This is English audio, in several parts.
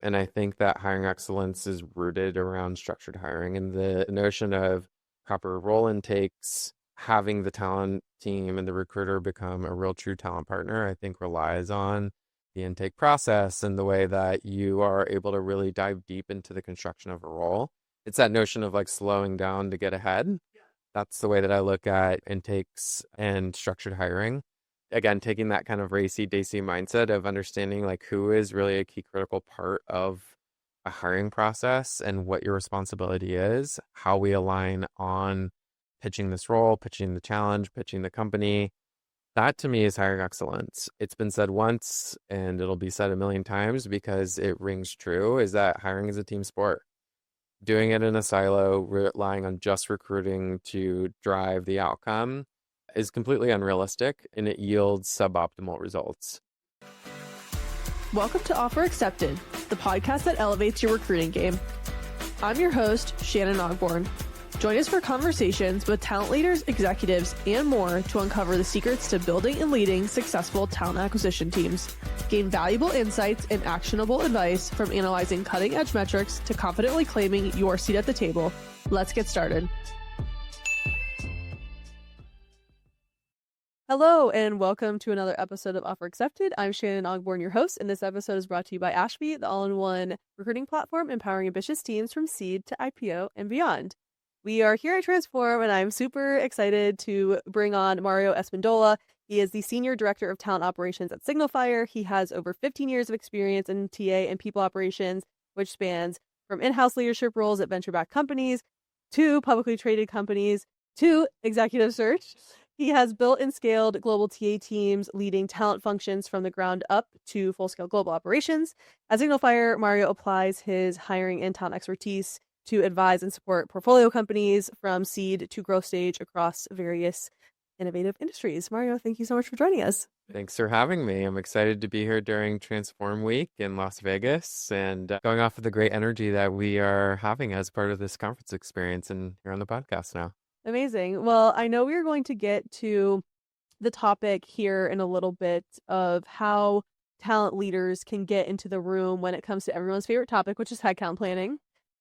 And I think that hiring excellence is rooted around structured hiring and the notion of proper role intakes, having the talent team and the recruiter become a real true talent partner, I think relies on the intake process and the way that you are able to really dive deep into the construction of a role. It's that notion of like slowing down to get ahead. That's the way that I look at intakes and structured hiring. Again, taking that kind of racy daisy mindset of understanding like who is really a key critical part of a hiring process and what your responsibility is, how we align on pitching this role, pitching the challenge, pitching the company. That to me is hiring excellence. It's been said once and it'll be said a million times because it rings true, is that hiring is a team sport. Doing it in a silo, relying on just recruiting to drive the outcome is completely unrealistic and it yields suboptimal results. Welcome to Offer Accepted, the podcast that elevates your recruiting game. I'm your host, Shannon Ogborn. Join us for conversations with talent leaders, executives, and more to uncover the secrets to building and leading successful talent acquisition teams. Gain valuable insights and actionable advice from analyzing cutting-edge metrics to confidently claiming your seat at the table. Let's get started. Hello, and welcome to another episode of Offer Accepted. I'm Shannon Ogborn, your host, and this episode is brought to you by Ashby, the all-in-one recruiting platform empowering ambitious teams from seed to IPO and beyond. We are here at Transform, and I'm super excited to bring on Mario Espindola. He is the Senior Director of Talent Operations at SignalFire. He has over 15 years of experience in TA and people operations, which spans from in-house leadership roles at venture-backed companies to publicly traded companies to executive search. He has built and scaled global TA teams, leading talent functions from the ground up to full-scale global operations. At SignalFire, Mario applies his hiring and talent expertise to advise and support portfolio companies from seed to growth stage across various innovative industries. Mario, thank you so much for joining us. Thanks for having me. I'm excited to be here during Transform Week in Las Vegas and going off of the great energy that we are having as part of this conference experience. And you're on the podcast now. Amazing. Well, I know we're going to get to the topic here in a little bit of how talent leaders can get into the room when it comes to everyone's favorite topic, which is headcount planning.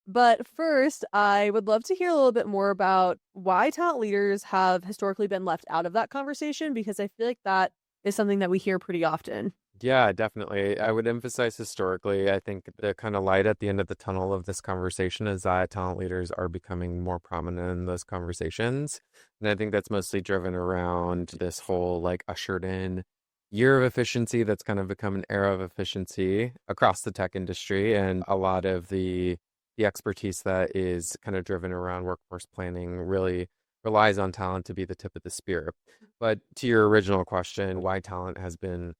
But first, I would love to hear a little bit more about why talent leaders have historically been left out of that conversation, because I feel like that is something that we hear pretty often. Yeah, definitely. I would emphasize historically, I think the kind of light at the end of the tunnel of this conversation is that talent leaders are becoming more prominent in those conversations. And I think that's mostly driven around this whole like ushered in year of efficiency that's kind of become an era of efficiency across the tech industry. And a lot of the expertise that is kind of driven around workforce planning really relies on talent to be the tip of the spear. But to your original question, why talent has been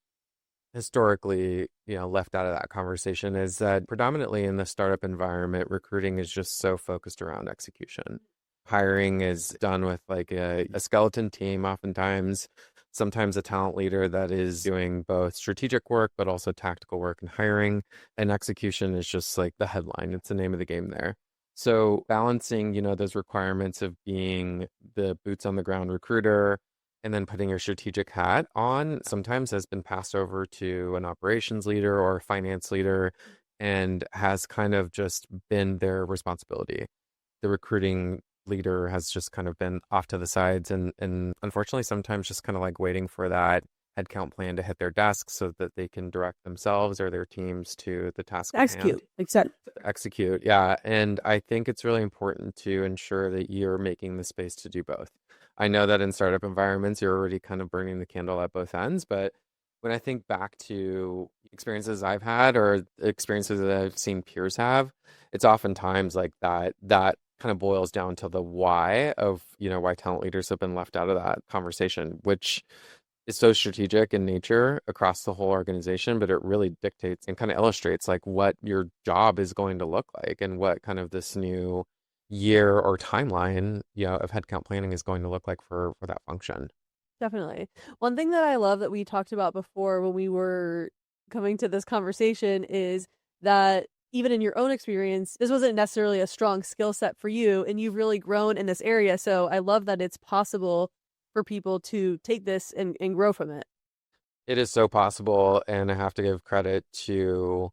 historically, left out of that conversation is that predominantly in the startup environment, recruiting is just so focused around execution. Hiring is done with like a skeleton team, oftentimes, sometimes a talent leader that is doing both strategic work, but also tactical work and hiring. And execution is just like the headline. It's the name of the game there. So balancing, those requirements of being the boots on the ground recruiter and then putting your strategic hat on sometimes has been passed over to an operations leader or a finance leader and has kind of just been their responsibility. The recruiting leader has just kind of been off to the sides and unfortunately sometimes just kind of like waiting for that headcount plan to hit their desk so that they can direct themselves or their teams to the task at hand. Execute. Yeah. And I think it's really important to ensure that you're making the space to do both. I know that in startup environments, you're already kind of burning the candle at both ends. But when I think back to experiences I've had or experiences that I've seen peers have, it's oftentimes like that kind of boils down to the why of, why talent leaders have been left out of that conversation, which is so strategic in nature across the whole organization, but it really dictates and kind of illustrates like what your job is going to look like and what kind of this new year or timeline, of headcount planning is going to look like for that function. Definitely. One thing that I love that we talked about before when we were coming to this conversation is that even in your own experience, this wasn't necessarily a strong skill set for you, and you've really grown in this area. So I love that it's possible for people to take this and grow from it. It is so possible, and I have to give credit to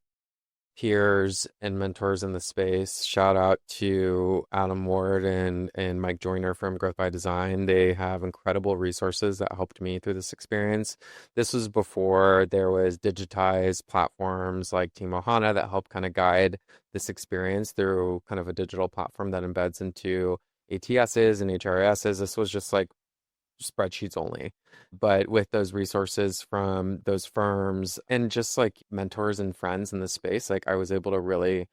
peers and mentors in the space. Shout out to Adam Ward and Mike Joyner from Growth by Design. They have incredible resources that helped me through this experience. This was before there was digitized platforms like Team Ohana that help kind of guide this experience through kind of a digital platform that embeds into ATSs and HRSs. This was just like spreadsheets only. But with those resources from those firms and just like mentors and friends in the space, like I was able to really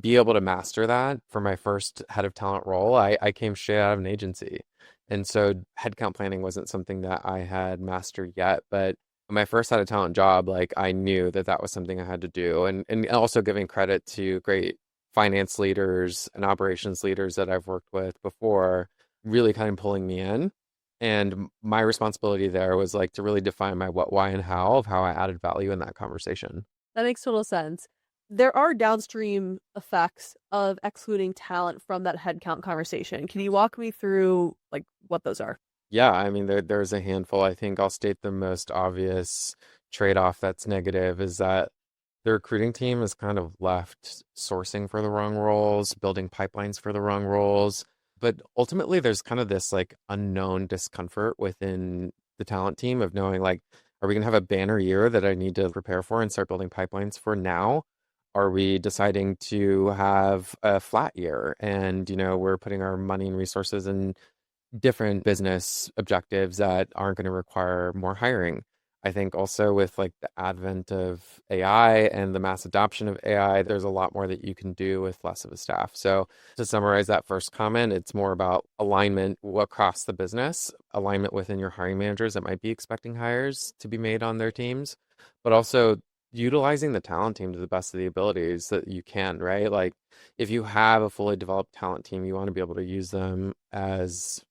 be able to master that for my first head of talent role. I came straight out of an agency. And so headcount planning wasn't something that I had mastered yet. But my first head of talent job, like I knew that that was something I had to do. And also giving credit to great finance leaders and operations leaders that I've worked with before, really kind of pulling me in. And my responsibility there was like to really define my what, why, and how of how I added value in that conversation. That makes total sense. There are downstream effects of excluding talent from that headcount conversation. Can you walk me through like what those are? Yeah, I mean, there's a handful. I think I'll state the most obvious trade-off that's negative is that the recruiting team is kind of left sourcing for the wrong roles, building pipelines for the wrong roles. But ultimately, there's kind of this like unknown discomfort within the talent team of knowing like, are we going to have a banner year that I need to prepare for and start building pipelines for now? Are we deciding to have a flat year and, we're putting our money and resources in different business objectives that aren't going to require more hiring. I think also with like the advent of AI and the mass adoption of AI, there's a lot more that you can do with less of a staff. So to summarize that first comment, it's more about alignment across the business, alignment within your hiring managers that might be expecting hires to be made on their teams, but also utilizing the talent team to the best of the abilities that you can, right? Like if you have a fully developed talent team, you want to be able to use them as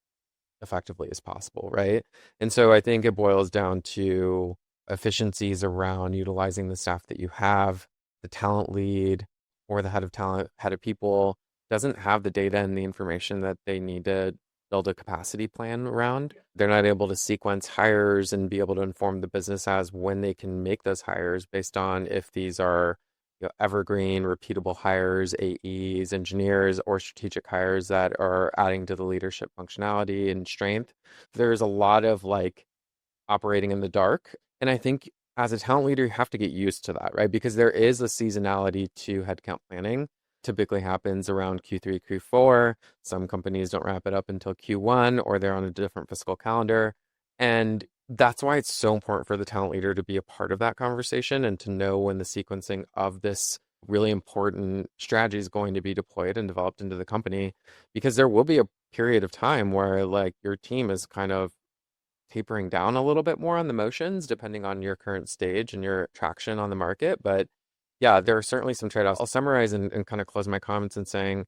effectively as possible, right? And so I think it boils down to efficiencies around utilizing the staff that you have. The talent lead or the head of talent, head of people doesn't have the data and the information that they need to build a capacity plan around. They're not able to sequence hires and be able to inform the business as when they can make those hires based on if these are evergreen, repeatable hires, AEs, engineers, or strategic hires that are adding to the leadership functionality and strength. There's a lot of like operating in the dark. And I think as a talent leader, you have to get used to that, right? Because there is a seasonality to headcount planning. Typically happens around Q3, Q4. Some companies don't wrap it up until Q1 or they're on a different fiscal calendar. And that's why it's so important for the talent leader to be a part of that conversation and to know when the sequencing of this really important strategy is going to be deployed and developed into the company, because there will be a period of time where like your team is kind of tapering down a little bit more on the motions depending on your current stage and your traction on the market. But yeah, there are certainly some trade-offs. I'll summarize and kind of close my comments in saying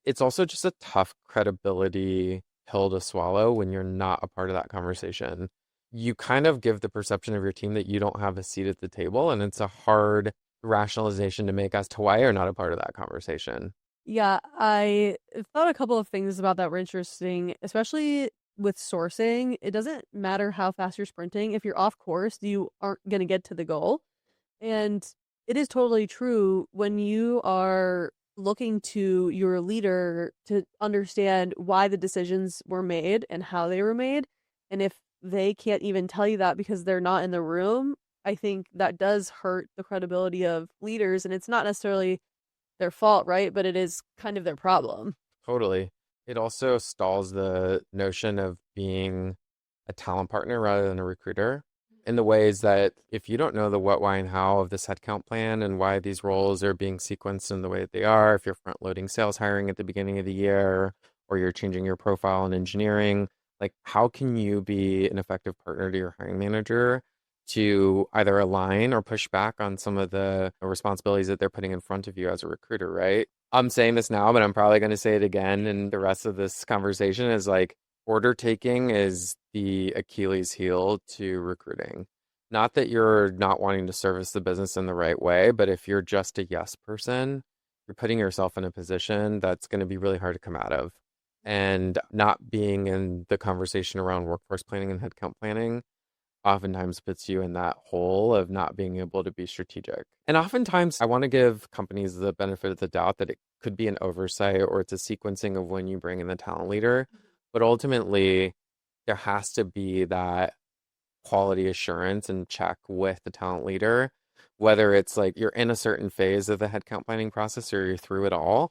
it's also just a tough credibility pill to swallow when you're not a part of that conversation. You kind of give the perception of your team that you don't have a seat at the table, and it's a hard rationalization to make as to why you're not a part of that conversation. Yeah, I thought a couple of things about that were interesting, especially with sourcing. It doesn't matter how fast you're sprinting. If you're off course, you aren't going to get to the goal. And it is totally true when you are looking to your leader to understand why the decisions were made and how they were made. And if they can't even tell you that because they're not in the room, I think that does hurt the credibility of leaders. And it's not necessarily their fault, right? But it is kind of their problem. Totally. It also stalls the notion of being a talent partner rather than a recruiter in the ways that if you don't know the what, why, and how of this headcount plan and why these roles are being sequenced in the way that they are, if you're front loading sales hiring at the beginning of the year or you're changing your profile in engineering, like how can you be an effective partner to your hiring manager to either align or push back on some of the responsibilities that they're putting in front of you as a recruiter, right? I'm saying this now, but I'm probably going to say it again in the rest of this conversation is like order taking is the Achilles heel to recruiting. Not that you're not wanting to service the business in the right way, but if you're just a yes person, you're putting yourself in a position that's going to be really hard to come out of. And not being in the conversation around workforce planning and headcount planning oftentimes puts you in that hole of not being able to be strategic. And oftentimes, I want to give companies the benefit of the doubt that it could be an oversight or it's a sequencing of when you bring in the talent leader. But ultimately, there has to be that quality assurance and check with the talent leader, whether it's like you're in a certain phase of the headcount planning process or you're through it all.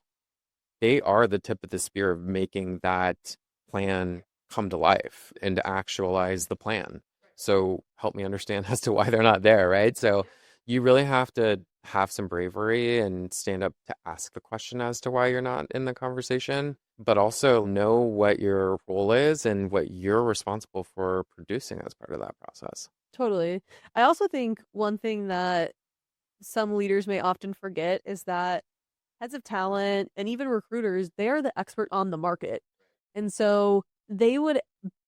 They are the tip of the spear of making that plan come to life and to actualize the plan. So help me understand as to why they're not there, right? So you really have to have some bravery and stand up to ask the question as to why you're not in the conversation, but also know what your role is and what you're responsible for producing as part of that process. Totally. I also think one thing that some leaders may often forget is that heads of talent and even recruiters, they are the expert on the market. And so they would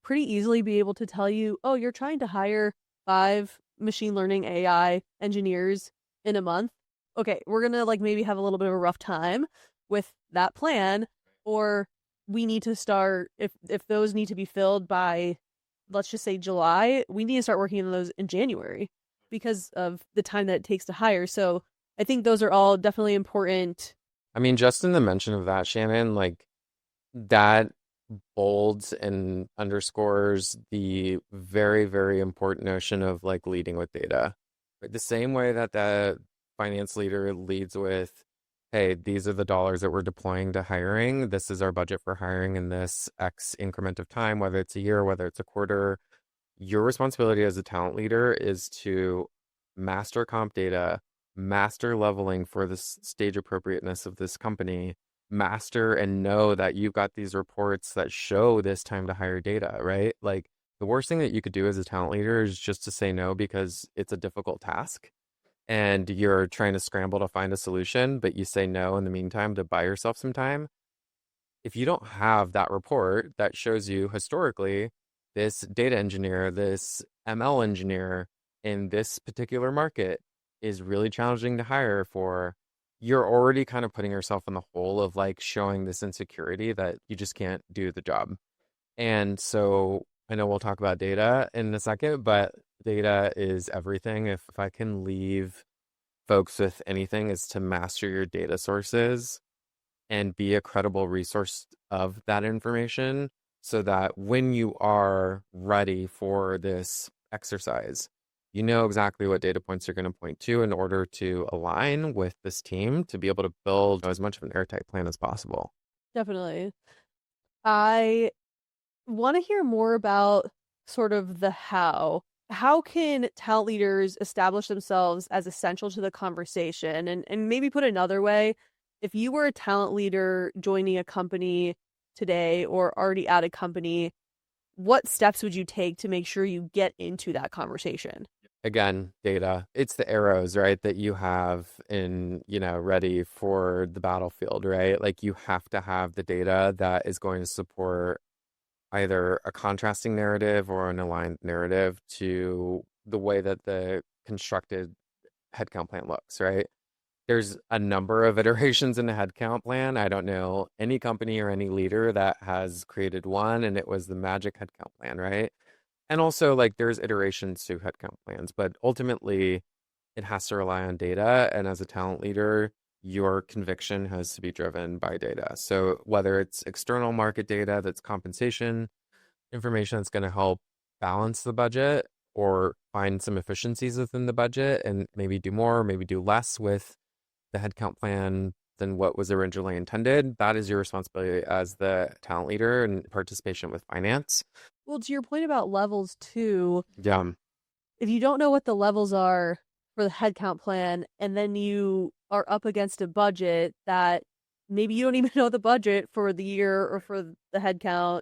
pretty easily be able to tell you, oh, you're trying to hire 5 machine learning AI engineers in a month. Okay, we're gonna like maybe have a little bit of a rough time with that plan, or we need to start if those need to be filled by, let's just say July, we need to start working on those in January because of the time that it takes to hire. So I think those are all definitely important. I mean, just in the mention of that, Shannon, like that bolds and underscores the very, very important notion of like leading with data. Right? The same way that the finance leader leads with, hey, these are the dollars that we're deploying to hiring. This is our budget for hiring in this X increment of time, whether it's a year, whether it's a quarter. Your responsibility as a talent leader is to master comp data, master leveling for the stage appropriateness of this company, master and know that you've got these reports that show this time to hire data, right? Like the worst thing that you could do as a talent leader is just to say no because it's a difficult task and you're trying to scramble to find a solution, but you say no in the meantime to buy yourself some time. If you don't have that report that shows you historically this data engineer, this ML engineer in this particular market is really challenging to hire for, you're already kind of putting yourself in the hole of like showing this insecurity that you just can't do the job. And so I know we'll talk about data in a second, but data is everything. If I can leave folks with anything, is to master your data sources and be a credible resource of that information so that when you are ready for this exercise, you know exactly what data points you're going to point to in order to align with this team to be able to build as much of an airtight plan as possible. Definitely. I want to hear more about sort of the how. How can talent leaders establish themselves as essential to the conversation? And maybe put another way, if you were a talent leader joining a company today or already at a company, what steps would you take to make sure you get into that conversation? Again, data. It's the arrows, right, that you have in, ready for the battlefield, right? Like you have to have the data that is going to support either a contrasting narrative or an aligned narrative to the way that the constructed headcount plan looks, right? There's a number of iterations in the headcount plan. I don't know any company or any leader that has created one and it was the magic headcount plan, right? And also, like, there's iterations to headcount plans, but ultimately, it has to rely on data. And as a talent leader, your conviction has to be driven by data. So, whether it's external market data that's compensation information that's going to help balance the budget or find some efficiencies within the budget and maybe do more, maybe do less with the headcount plan than what was originally intended, that is your responsibility as the talent leader and participation with finance. Well, to your point about levels too, Yeah. if you don't know what the levels are for the headcount plan, and then you are up against a budget that maybe you don't even know the budget for the year or for the headcount,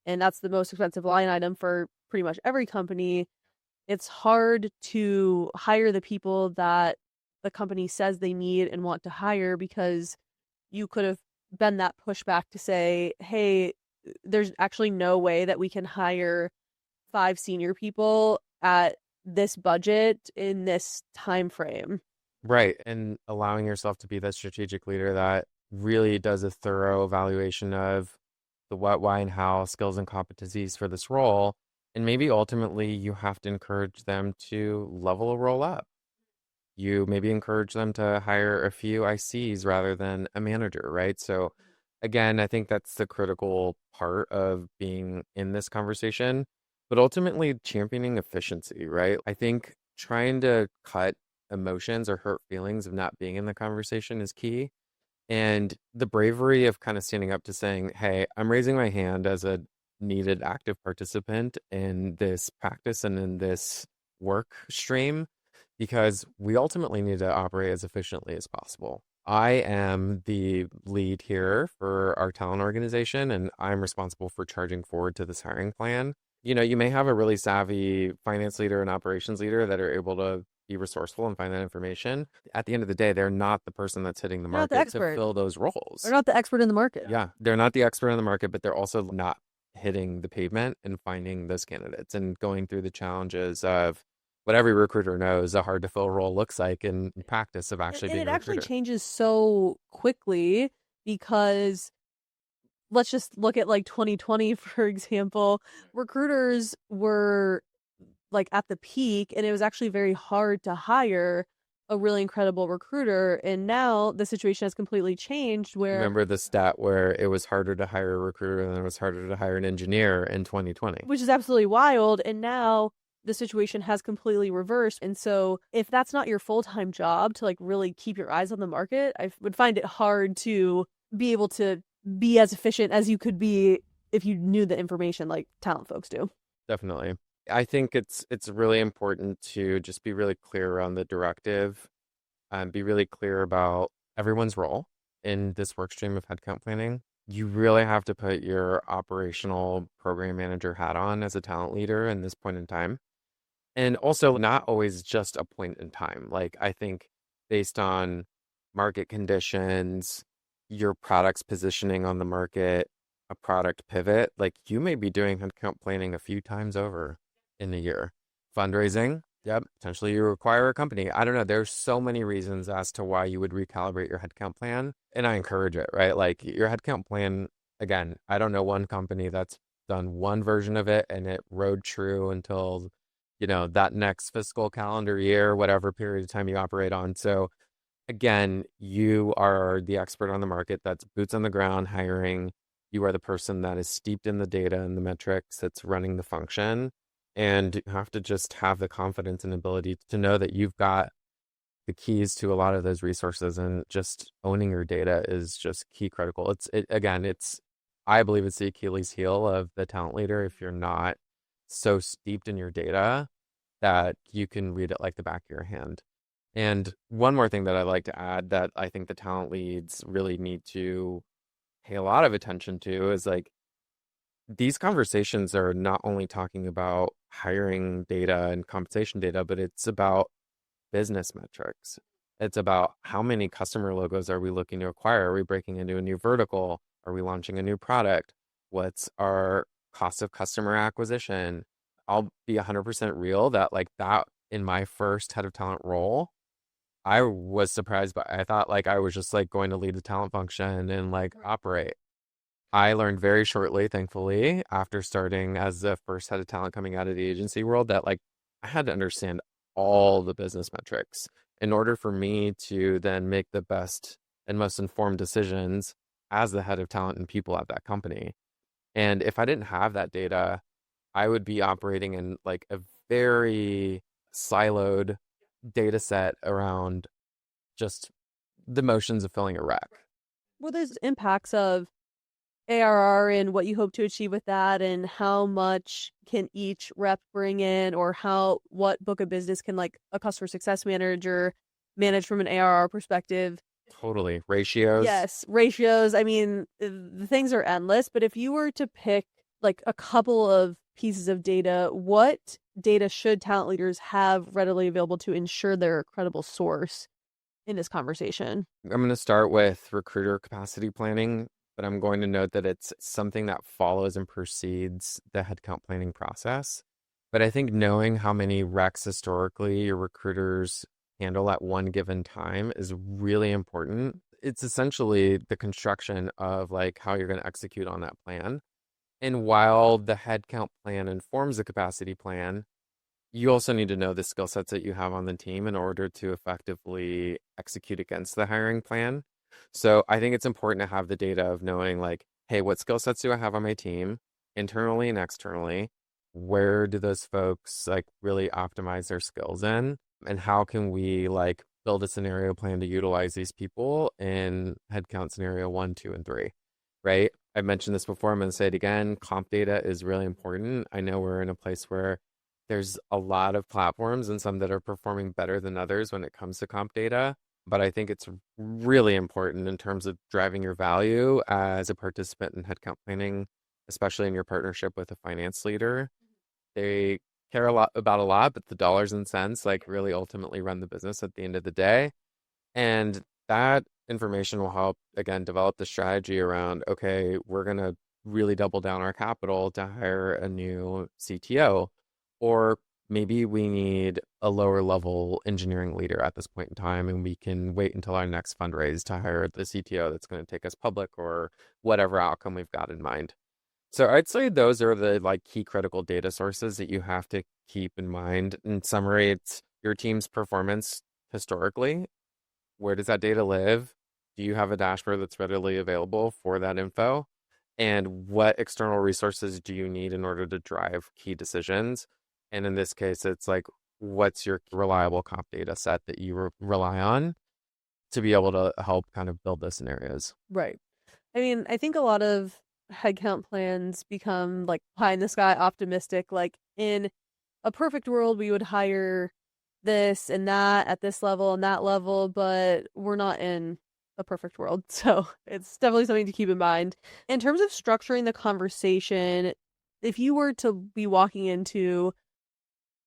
and that's the most expensive line item for pretty much every company, it's hard to hire the people that the company says they need and want to hire because you could have been that pushback to say, hey, there's actually no way that we can hire 5 senior people at this budget in this time frame. Right. And allowing yourself to be that strategic leader that really does a thorough evaluation of the what, why, and how skills and competencies for this role And maybe ultimately you have to encourage them to level a role up. You maybe encourage them to hire a few ICs rather than a manager, right? So again, I think that's the critical part of being in this conversation, but ultimately championing efficiency, right? I think trying to cut emotions or hurt feelings of not being in the conversation is key. And the bravery of kind of standing up to saying, hey, I'm raising my hand as a needed active participant in this practice and in this work stream, because we ultimately need to operate as efficiently as possible. I am the lead here for our talent organization, and I'm responsible for charging forward to this hiring plan. You may have a really savvy finance leader and operations leader that are able to be resourceful and find that information. At the end of the day, they're not the person that's hitting the They're not the market to expert. fill those They're roles. not the expert in the market. Yeah, they're not the expert on the market, but they're also not hitting the pavement and finding those candidates and going through the challenges of what every recruiter knows a hard to fill role looks like in practice of actually And being it a actually recruiter. changes so quickly because let's just look at like 2020, for example. Recruiters were like at the peak, and it was actually very hard to hire a really incredible recruiter. And now the situation has completely changed You where, remember the stat where it was harder to hire a recruiter than it was harder to hire an engineer in 2020? which is absolutely wild. And now the situation has completely reversed. And so if that's not your full-time job to like really keep your eyes on the market, I would find it hard to be able to be as efficient as you could be if you knew the information like talent folks do. Definitely. I think it's really important to just be really clear around the directive and be really clear about everyone's role in this work stream of headcount planning. You really have to put your operational program manager hat on as a talent leader in this point in time. And also not always just a point in time. Like I think based on market conditions, your product's positioning on the market, a product pivot, like you may be doing headcount planning a few times over in a year. Fundraising, yep, potentially you require a company. I don't know. There's so many reasons as to why you would recalibrate your headcount plan. And I encourage it, right? Like your headcount plan, again, I don't know one company that's done one version of it and it rode true until that next fiscal calendar year, whatever period of time you operate on. So again, you are the expert on the market that's boots on the ground hiring. You are the person that is steeped in the data and the metrics that's running the function. And you have to just have the confidence and ability to know that you've got the keys to a lot of those resources, and just owning your data is just key critical. I believe it's the Achilles heel of the talent leader if you're not so steeped in your data that you can read it like the back of your hand. And one more thing that I'd like to add that I think the talent leads really need to pay a lot of attention to is like these conversations are not only talking about hiring data and compensation data, but it's about business metrics. It's about how many customer logos are we looking to acquire? Are we breaking into a new vertical? Are we launching a new product? What's our cost of customer acquisition? I'll be 100% real that like that in my first head of talent role, I was surprised by I thought like I was just like going to lead the talent function and like operate. I learned very shortly, thankfully, after starting as the first head of talent coming out of the agency world, that like I had to understand all the business metrics in order for me to then make the best and most informed decisions as the head of talent and people at that company. And if I didn't have that data, I would be operating in like a very siloed data set around just the motions of filling a rec. Well, there's impacts of ARR and what you hope to achieve with that, and how much can each rep bring in, or what book of business can like a customer success manager manage from an ARR perspective. Totally. Ratios. Yes, ratios. I mean, the things are endless, but if you were to pick like a couple of pieces of data, what data should talent leaders have readily available to ensure they're a credible source in this conversation? I'm going to start with recruiter capacity planning, but I'm going to note that it's something that follows and precedes the headcount planning process. But I think knowing how many recs historically your recruiters handle at one given time is really important. It's essentially the construction of like how you're going to execute on that plan. And while the headcount plan informs the capacity plan, you also need to know the skill sets that you have on the team in order to effectively execute against the hiring plan. So I think it's important to have the data of knowing like, hey, what skill sets do I have on my team, internally and externally? Where do those folks like really optimize their skills in? And how can we like build a scenario plan to utilize these people in headcount scenario 1, 2, and 3, right? I mentioned this before. I'm going to say it again. Comp data is really important. I know we're in a place where there's a lot of platforms and some that are performing better than others when it comes to comp data. But I think it's really important in terms of driving your value as a participant in headcount planning, especially in your partnership with a finance leader. They care a lot about a lot, but the dollars and cents like really ultimately run the business at the end of the day. And that information will help, again, develop the strategy around, okay, we're going to really double down our capital to hire a new CTO. Or maybe we need a lower level engineering leader at this point in time, and we can wait until our next fundraise to hire the CTO that's going to take us public or whatever outcome we've got in mind. So I'd say those are the like key critical data sources that you have to keep in mind. In summary, it's your team's performance historically. Where does that data live? Do you have a dashboard that's readily available for that info? And what external resources do you need in order to drive key decisions? And in this case, it's like, what's your reliable comp data set that you rely on to be able to help kind of build those scenarios? Right. I mean, I think a lot of headcount plans become like pie in the sky optimistic. Like in a perfect world, we would hire this and that at this level and that level, but we're not in a perfect world. So it's definitely something to keep in mind. In terms of structuring the conversation, if you were to be walking into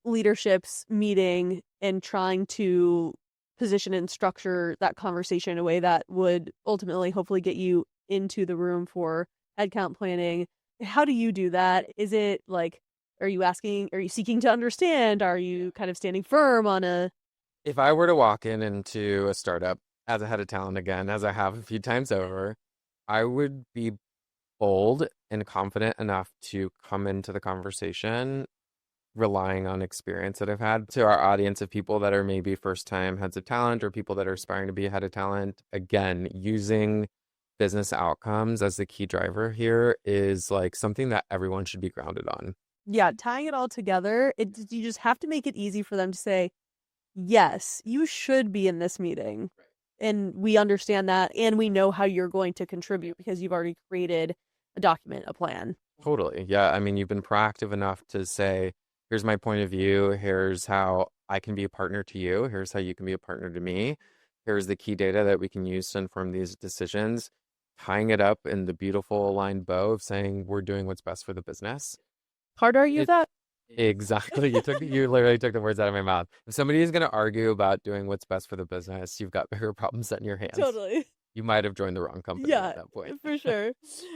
leadership's meeting and trying to position and structure that conversation in a way that would ultimately hopefully get you into the room for headcount planning, how do you do that? Is it like, are you seeking to understand? Are you kind of standing firm on a If I were to walk into a startup as a head of talent again, as I have a few times over, I would be bold and confident enough to come into the conversation relying on experience that I've had to our audience of people that are maybe first time heads of talent or people that are aspiring to be a head of talent. Again, using business outcomes as the key driver here is like something that everyone should be grounded on. yeah, tying it all together, you just have to make it easy for them to say, yes, you should be in this meeting. And we understand that and we know how you're going to contribute because you've already created a document, a plan. Totally. Yeah. I mean, you've been proactive enough to say, here's my point of view. Here's how I can be a partner to you. Here's how you can be a partner to me. Here's the key data that we can use to inform these decisions, tying it up in the beautiful aligned bow of saying we're doing what's best for the business. Hard to argue with It that? exactly. You literally took the words out of my mouth. If somebody is going to argue about doing what's best for the business, you've got bigger problems in your hands. Totally. You might have joined the wrong company Yeah, at that point. for sure.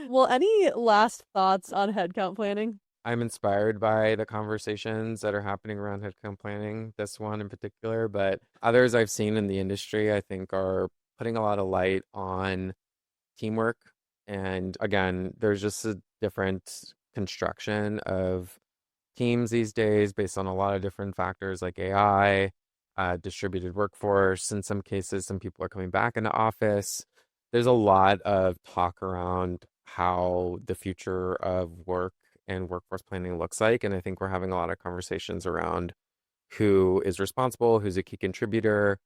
Well, any last thoughts on headcount planning? I'm inspired by the conversations that are happening around headcount planning, this one in particular, but others I've seen in the industry, I think, are putting a lot of light on teamwork. And again, there's just a different construction of teams these days based on a lot of different factors like AI, distributed workforce. In some cases, some people are coming back into office. There's a lot of talk around how the future of work and workforce planning looks like. And I think we're having a lot of conversations around who is responsible, who's a key contributor,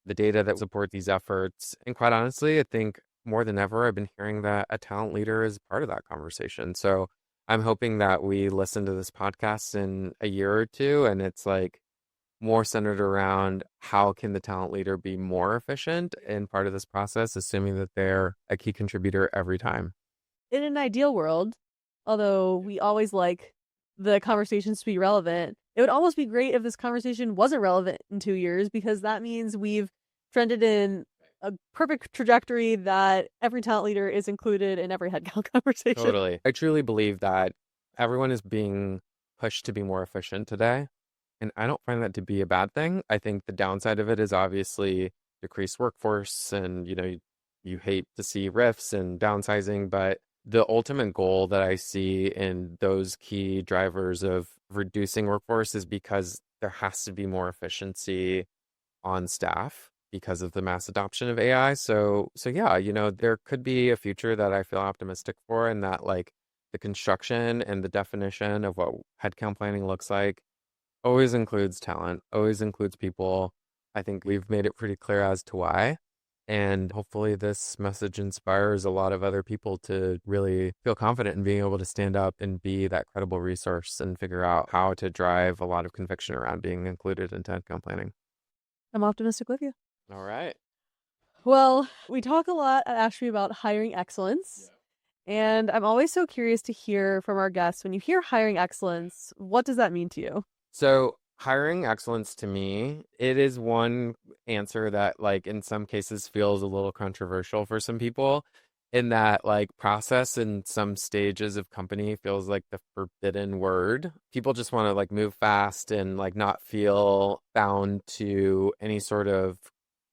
the data that support these efforts. And quite honestly, I think more than ever, I've been hearing that a talent leader is part of that conversation. So I'm hoping that we listen to this podcast in a year or two and it's like more centered around how can the talent leader be more efficient in part of this process, assuming that they're a key contributor every time. In an ideal world, although we always like the conversations to be relevant, it would almost be great if this conversation wasn't relevant in 2 years because that means we've trended in a perfect trajectory that every talent leader is included in every headcount conversation. Totally. I truly believe that everyone is being pushed to be more efficient today. And I don't find that to be a bad thing. I think the downside of it is obviously decreased workforce and, you hate to see rifts and downsizing, but the ultimate goal that I see in those key drivers of reducing workforce is because there has to be more efficiency on staff because of the mass adoption of AI. So yeah, there could be a future that I feel optimistic for, and that like the construction and the definition of what headcount planning looks like always includes talent, always includes people. I think we've made it pretty clear as to why. And hopefully, this message inspires a lot of other people to really feel confident in being able to stand up and be that credible resource and figure out how to drive a lot of conviction around being included in headcount planning. I'm optimistic with you. All right. Well, we talk a lot at Ashby about hiring excellence. And I'm always so curious to hear from our guests when you hear hiring excellence, what does that mean to you? So, hiring excellence to me, it is one answer that, like, in some cases feels a little controversial for some people, in that, like, process in some stages of company feels like the forbidden word. People just want to, like, move fast and, like, not feel bound to any sort of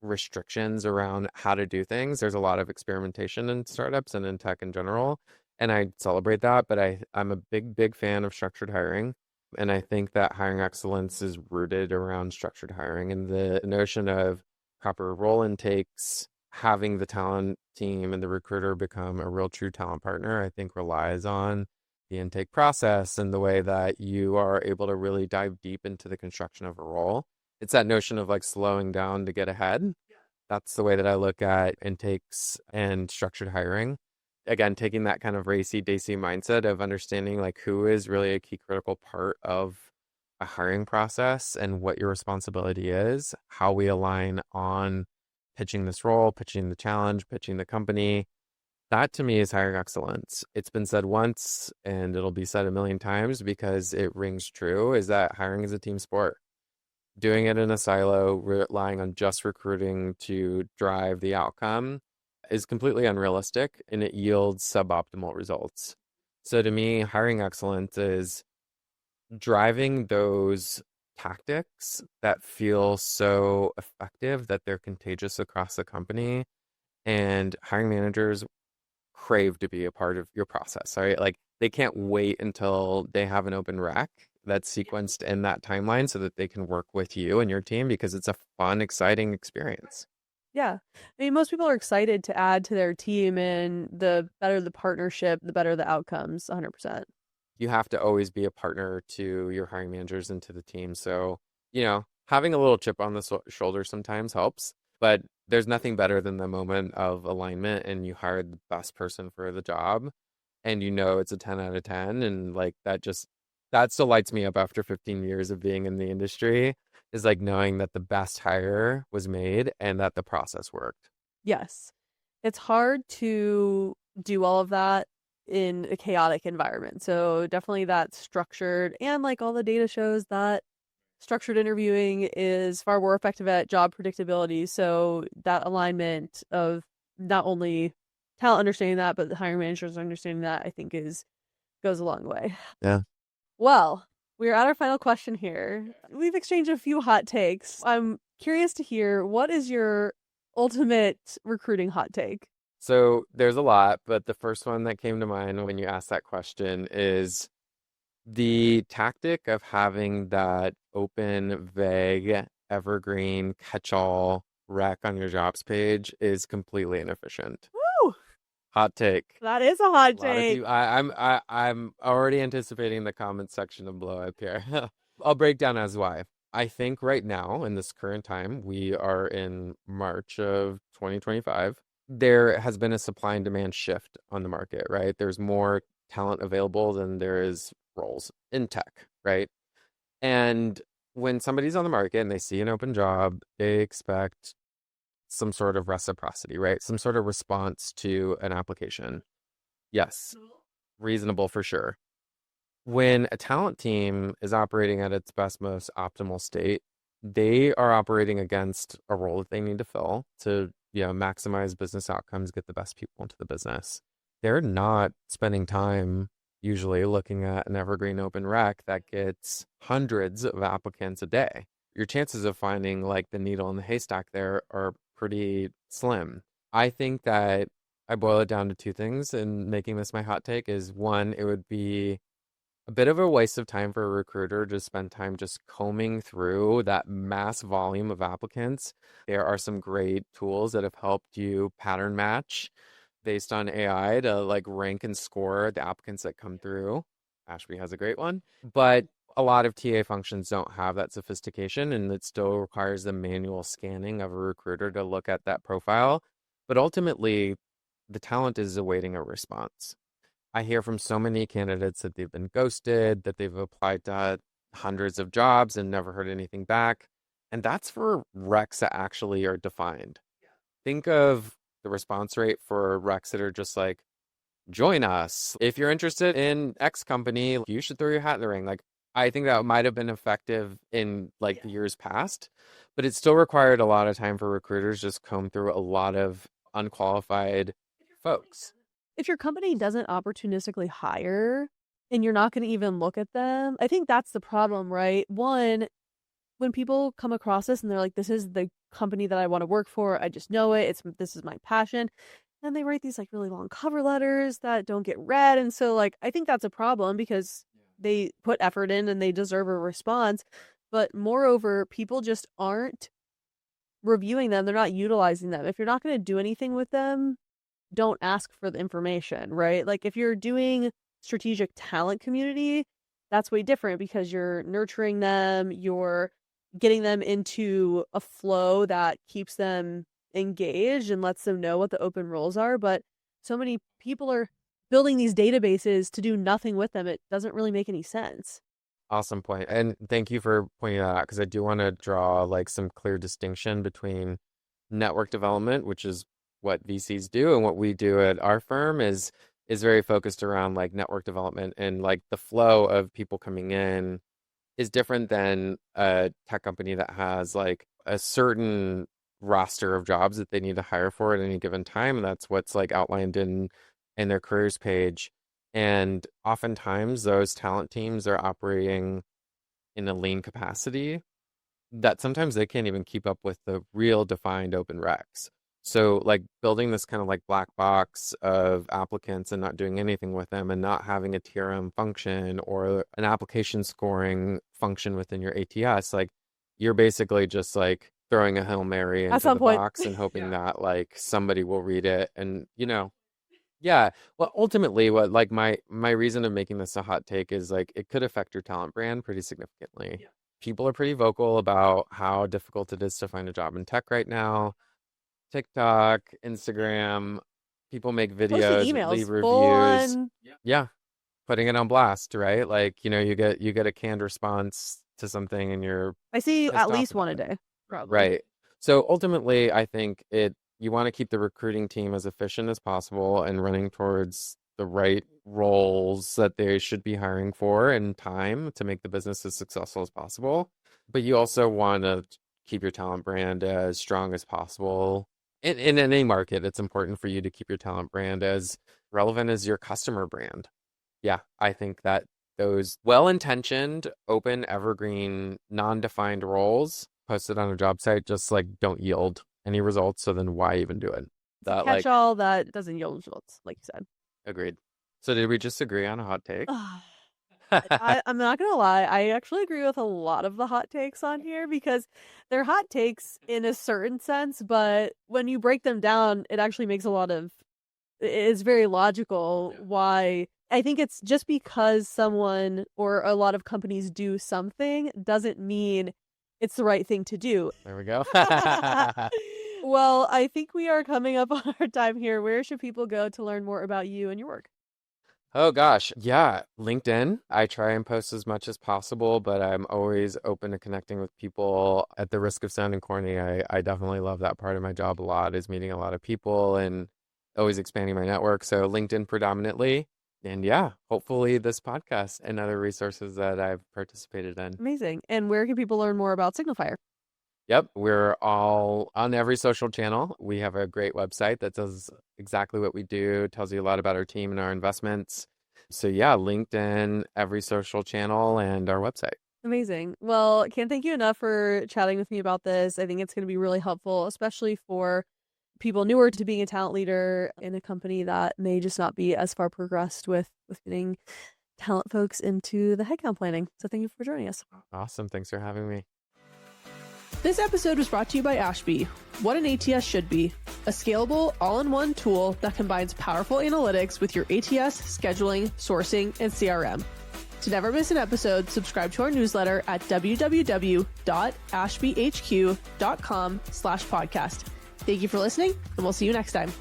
restrictions around how to do things. There's a lot of experimentation in startups and in tech in general, and I celebrate that, but I'm a big, big fan of structured hiring. And I think that hiring excellence is rooted around structured hiring and the notion of proper role intakes, having the talent team and the recruiter become a real true talent partner, I think relies on the intake process and the way that you are able to really dive deep into the construction of a role. It's that notion of like slowing down to get ahead. That's the way that I look at intakes and structured hiring. Again, taking that kind of racy daisy mindset of understanding like who is really a key critical part of a hiring process and what your responsibility is, how we align on pitching this role, pitching the challenge, pitching the company. That to me is hiring excellence. It's been said once and it'll be said a million times because it rings true, is that hiring is a team sport. Doing it in a silo, relying on just recruiting to drive the outcome is completely unrealistic and it yields suboptimal results. So to me, hiring excellence is driving those tactics that feel so effective that they're contagious across the company. And hiring managers crave to be a part of your process, right? Like they can't wait until they have an open rec that's sequenced in that timeline so that they can work with you and your team because it's a fun, exciting experience. Yeah. I mean, most people are excited to add to their team, and the better the partnership, the better the outcomes, 100%. You have to always be a partner to your hiring managers and to the team. So, having a little chip on the shoulder sometimes helps, but there's nothing better than the moment of alignment and you hired the best person for the job and it's a 10 out of 10 and like that still lights me up after 15 years of being in the industry is like knowing that the best hire was made and that the process worked. Yes. It's hard to do all of that in a chaotic environment. So definitely that structured, and like all the data shows that structured interviewing is far more effective at job predictability. So that alignment of not only talent understanding that, but the hiring managers understanding that, I think goes a long way. Yeah. Well, we're at our final question here. We've exchanged a few hot takes. I'm curious to hear, what is your ultimate recruiting hot take? So there's a lot, but the first one that came to mind when you asked that question is the tactic of having that open, vague, evergreen catch-all rec on your jobs page is completely inefficient. Woo! Hot take. That is a hot A lot of take. you, I'm already anticipating the comment section to blow up here. I'll break down as why. I think right now, in this current time, we are in March of 2025. There has been a supply and demand shift on the market, right? There's more talent available than there is roles in tech, right? And when somebody's on the market and they see an open job, they expect some sort of reciprocity, right? Some sort of response to an application. Yes, reasonable for sure. When a talent team is operating at its best, most optimal state, they are operating against a role that they need to fill to, maximize business outcomes, get the best people into the business. They're not spending time usually looking at an evergreen open rec that gets hundreds of applicants a day. Your chances of finding like the needle in the haystack there are pretty slim. I think that I boil it down to two things, and making this my hot take is one, it would be a bit of a waste of time for a recruiter to spend time just combing through that mass volume of applicants. There are some great tools that have helped you pattern match based on AI to like rank and score the applicants that come through. Ashby has a great one, but a lot of TA functions don't have that sophistication, and it still requires the manual scanning of a recruiter to look at that profile. But ultimately, the talent is awaiting a response. I hear from so many candidates that they've been ghosted, that they've applied to hundreds of jobs and never heard anything back. And that's for recs that actually are defined. Think of the response rate for recs that are just like, join us. If you're interested in X company, you should throw your hat in the ring. Like, I think that might have been effective in like the years past, but it still required a lot of time for recruiters just comb through a lot of unqualified folks. If your company doesn't opportunistically hire and you're not going to even look at them, I think that's the problem, right? One, when people come across this and they're like, this is the company that I want to work for, I just know it. This is my passion. And they write these like really long cover letters that don't get read. And so like I think that's a problem because they put effort in and they deserve a response. But moreover, people just aren't reviewing them. They're not utilizing them. If you're not going to do anything with them, don't ask for the information, right? Like if you're doing strategic talent community, that's way different because you're nurturing them, you're getting them into a flow that keeps them engaged and lets them know what the open roles are. But so many people are building these databases to do nothing with them. It doesn't really make any sense. Awesome point. And thank you for pointing that out because I do want to draw like some clear distinction between network development, which is what VCs do, and what we do at our firm is very focused around like network development, and like the flow of people coming in is different than a tech company that has like a certain roster of jobs that they need to hire for at any given time. And that's what's like outlined in their careers page. And oftentimes those talent teams are operating in a lean capacity that sometimes they can't even keep up with the real defined open recs. So like building this kind of like black box of applicants and not doing anything with them and not having a TRM function or an application scoring function within your ATS, like you're basically just like throwing a Hail Mary At into some the point, box and hoping that like somebody will read it. And yeah. Well, ultimately, what like my reason of making this a hot take is like it could affect your talent brand pretty significantly. Yeah. People are pretty vocal about how difficult it is to find a job in tech right now. TikTok, Instagram, people make posting videos, emails leave full reviews. on. Yeah, putting it on blast, right? Like, you get a canned response to something and you're I see at pissed off least one about a it. day, probably. Right. So ultimately, I think you want to keep the recruiting team as efficient as possible and running towards the right roles that they should be hiring for in time to make the business as successful as possible. But you also want to keep your talent brand as strong as possible. In any market, it's important for you to keep your talent brand as relevant as your customer brand. Yeah, I think that those well-intentioned, open, evergreen, non-defined roles posted on a job site just like don't yield any results. So then why even do it? It's a That like catch-all that doesn't yield results, like you said. agreed. So did we just agree on a hot take? I'm not gonna lie, I actually agree with a lot of the hot takes on here because they're hot takes in a certain sense, but when you break them down, it actually makes a lot of it's very logical why I think it's just because someone or a lot of companies do something doesn't mean it's the right thing to do. There we go. Well, I think we are coming up on our time here. Where should people go to learn more about you and your work? Oh gosh, yeah, LinkedIn. I try and post as much as possible, but I'm always open to connecting with people. At the risk of sounding corny, I definitely love that part of my job a lot, is meeting a lot of people and always expanding my network. So LinkedIn predominantly. And yeah, hopefully this podcast and other resources that I've participated in. Amazing. And where can people learn more about SignalFire? Yep, we're all on every social channel. We have a great website that does exactly what we do, tells you a lot about our team and our investments. So yeah, LinkedIn, every social channel, and our website. Amazing. Well, can't thank you enough for chatting with me about this. I think it's going to be really helpful, especially for people newer to being a talent leader in a company that may just not be as far progressed with getting talent folks into the headcount planning. So thank you for joining us. Awesome. Thanks for having me. This episode was brought to you by Ashby. What an ATS should be. A scalable, all-in-one tool that combines powerful analytics with your ATS, scheduling, sourcing, and CRM. To never miss an episode, subscribe to our newsletter at www.ashbyhq.com/podcast. Thank you for listening, and we'll see you next time.